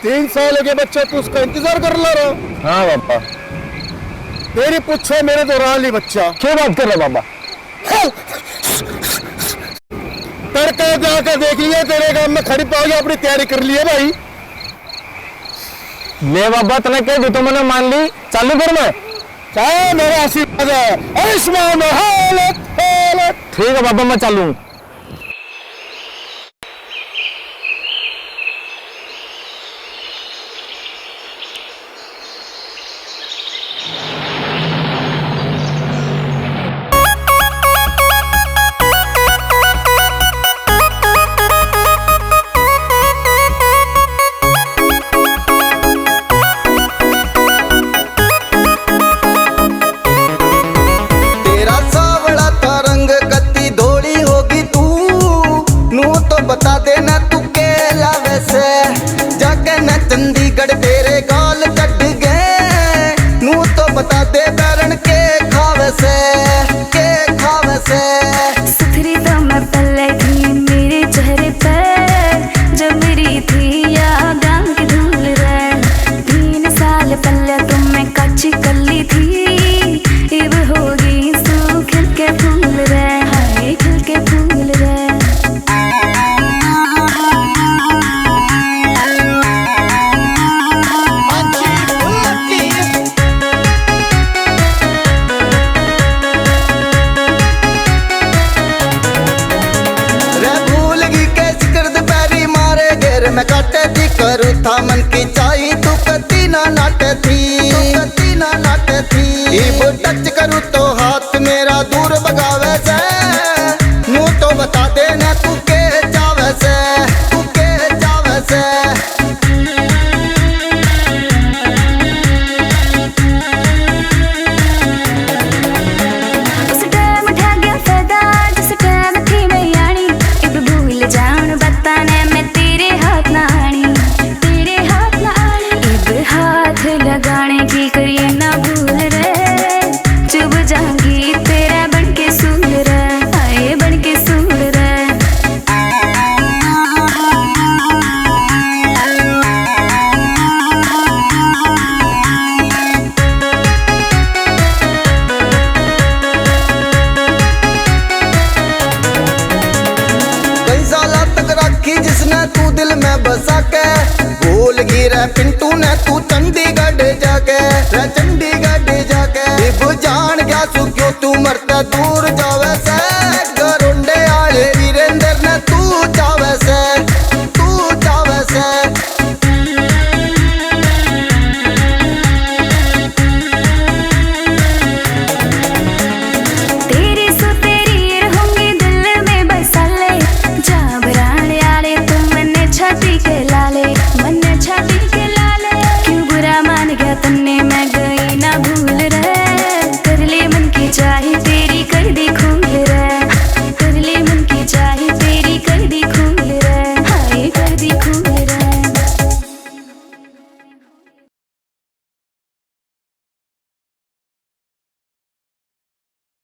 3 साल के बच्चा तू उसका इंतजार कर ला रहा। हाँ बाबा। तेरी पूछो मेरे तो राली बच्चा। क्या बात कर रहे बाबा? तड़का जाकर देख लिया, तेरे गांव में खड़ी पाओगे, अपनी तैयारी कर ली है भाई। ले बाबा तने कह दी तो मैंने मान ली, चालू कर मैं। क्या मेरा आशीर्वाद है, आयुष्मान हालत हालत। ठीक है बाबा मैं चालू। बता देना तू के लावे से जाके न चंडीगढ़ तेरे गाल कट गए नू तो बता दे बैरन के खावे से सुथरी तो मैं पल्ले थी मेरे चेहरे पर जब मेरी थी या गांव की धूल रे 3 साल पल्ले तुम मैं कच्ची कल्ली थी इब होगी सू खिल के फूल रे हाय खिल के फूल रे। मैं काटे थी करू था मन की चाही तू कती ना नाटे थी इब टच करूँ तो हाथ मेरा दूर भगावे से नू तो बता देना तू के जावे से उस टाइम उठा गया फैदा जिस टाइम थी मैं यानी इब भूल जाऊं बताने में तेरे हाथ ना आनी इब हाथ लगाने की करिए ना भूल रे चुभ जाऊंगी तेरा बन के सूल रे आए बन के सूल रे। कई साल तक रखी जिसने तू दिल में बसा के भूल गिरा पिंटू ने तू चंडीगढ़ जाके इब जान गया सु क्यों तू मरता दूर जा